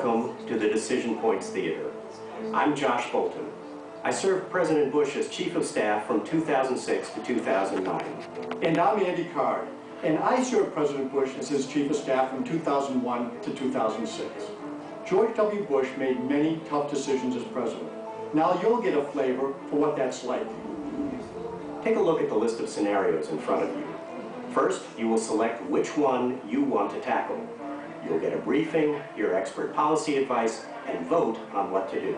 Welcome to the Decision Points Theater. I'm Josh Bolton. I served President Bush as Chief of Staff from 2006 to 2009. And I'm Andy Card, and I served President Bush as his Chief of Staff from 2001 to 2006. George W. Bush made many tough decisions as president. Now you'll get a flavor for what that's like. Take a look at the list of scenarios in front of you. First, you will select which one you want to tackle. You'll get a briefing, your expert policy advice, and vote on what to do.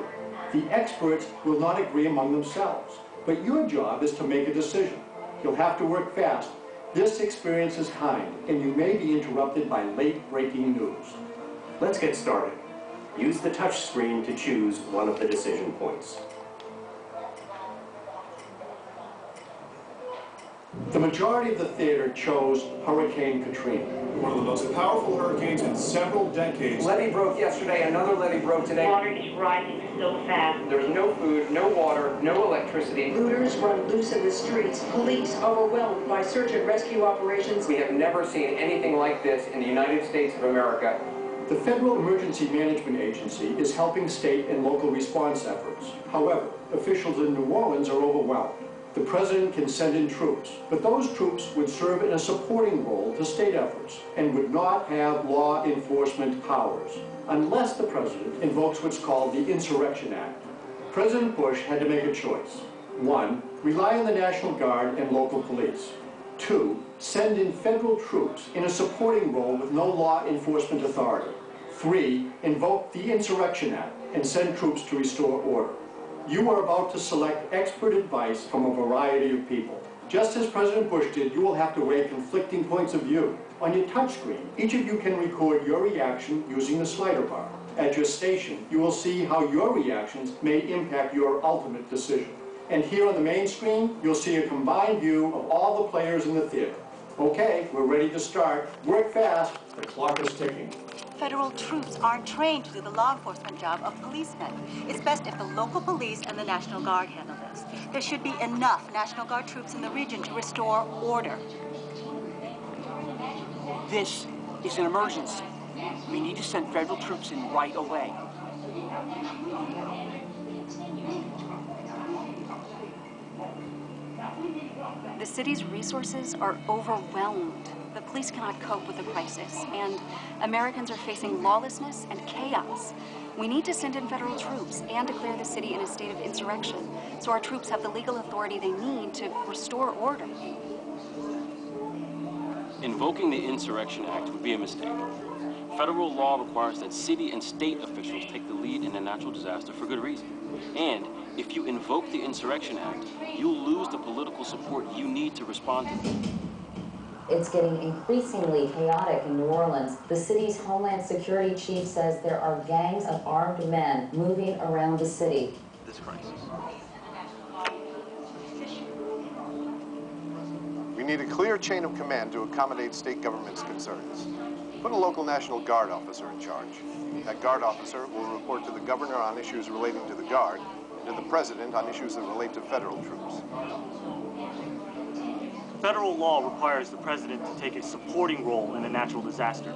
The experts will not agree among themselves, but your job is to make a decision. You'll have to work fast. This experience is kind, and you may be interrupted by late-breaking news. Let's get started. Use the touch screen to choose one of the decision points. The majority of the theater chose Hurricane Katrina. One of the most powerful hurricanes in several decades. Levee broke yesterday, another levee broke today. Water is rising so fast. There's no food, no water, no electricity. Looters run loose in the streets. Police overwhelmed by search and rescue operations. We have never seen anything like this in the United States of America. The Federal Emergency Management Agency is helping state and local response efforts. However, officials in New Orleans are overwhelmed. The president can send in troops, but those troops would serve in a supporting role to state efforts and would not have law enforcement powers unless the president invokes what's called the Insurrection Act. President Bush had to make a choice. 1, rely on the National Guard and local police. 2, send in federal troops in a supporting role with no law enforcement authority. 3, invoke the Insurrection Act and send troops to restore order. You are about to select expert advice from a variety of people. Just as President Bush did, you will have to weigh conflicting points of view. On your touchscreen, each of you can record your reaction using the slider bar. At your station, you will see how your reactions may impact your ultimate decision. And here on the main screen, you'll see a combined view of all the players in the theater. Okay, we're ready to start. Work fast. The clock is ticking. Federal troops aren't trained to do the law enforcement job of policemen. It's best if the local police and the National Guard handle this. There should be enough National Guard troops in the region to restore order. This is an emergency. We need to send federal troops in right away. The city's resources are overwhelmed. The police cannot cope with the crisis, and Americans are facing lawlessness and chaos. We need to send in federal troops and declare the city in a state of insurrection, so our troops have the legal authority they need to restore order. Invoking the Insurrection Act would be a mistake. Federal law requires that city and state officials take the lead in a natural disaster for good reason. And if you invoke the Insurrection Act, you'll lose the political support you need to respond to it. It's getting increasingly chaotic in New Orleans. The city's Homeland Security chief says there are gangs of armed men moving around the city. This crisis. We need a clear chain of command to accommodate state government's concerns. Put a local National Guard officer in charge. That Guard officer will report to the governor on issues relating to the Guard and to the president on issues that relate to federal troops. Federal law requires the president to take a supporting role in a natural disaster.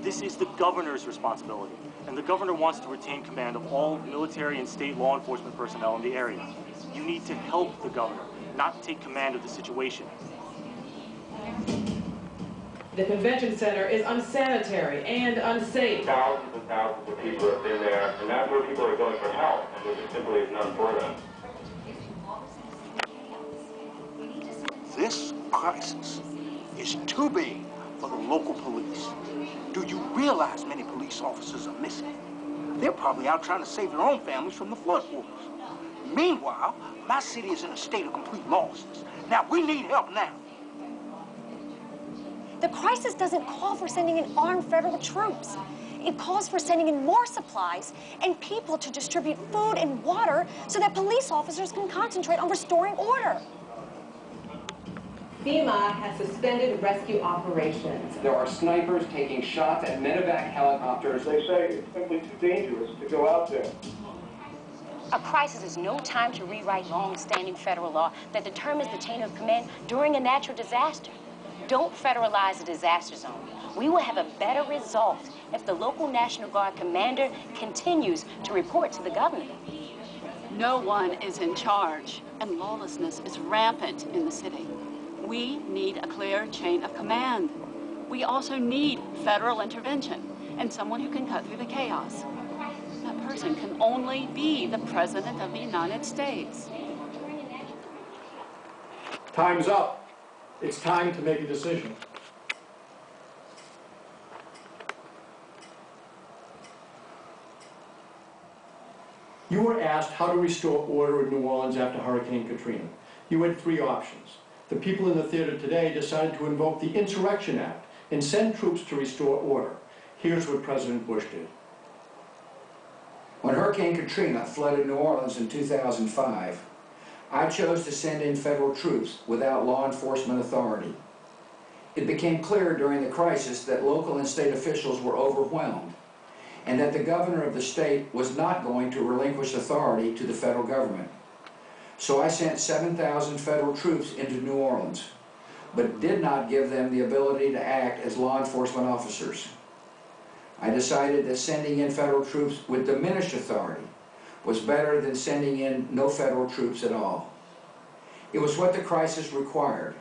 This is the governor's responsibility, and the governor wants to retain command of all military and state law enforcement personnel in the area. You need to help the governor, not take command of the situation. The convention center is unsanitary and unsafe. Thousands and thousands of people have been there, and that's where people are going for help, and there just simply is none for them. This crisis is too big for the local police. Do you realize many police officers are missing? They're probably out trying to save their own families from the flood waters. Meanwhile, my city is in a state of complete lawlessness. Now, we need help now. The crisis doesn't call for sending in armed federal troops. It calls for sending in more supplies and people to distribute food and water so that police officers can concentrate on restoring order. FEMA has suspended rescue operations. There are snipers taking shots at medevac helicopters. They say it's simply too dangerous to go out there. A crisis is no time to rewrite long-standing federal law that determines the chain of command during a natural disaster. Don't federalize a disaster zone. We will have a better result if the local National Guard commander continues to report to the governor. No one is in charge, and lawlessness is rampant in the city. We need a clear chain of command. We also need federal intervention and someone who can cut through the chaos. That person can only be the President of the United States. Time's up. It's time to make a decision. You were asked how to restore order in New Orleans after Hurricane Katrina. You had three options. The people in the theater today decided to invoke the Insurrection Act and send troops to restore order. Here's what President Bush did. When Hurricane Katrina flooded New Orleans in 2005, I chose to send in federal troops without law enforcement authority. It became clear during the crisis that local and state officials were overwhelmed and that the governor of the state was not going to relinquish authority to the federal government. So I sent 7,000 federal troops into New Orleans, but did not give them the ability to act as law enforcement officers. I decided that sending in federal troops with diminished authority was better than sending in no federal troops at all. It was what the crisis required,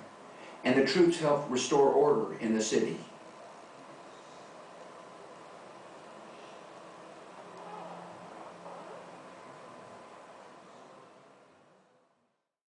and the troops helped restore order in the city.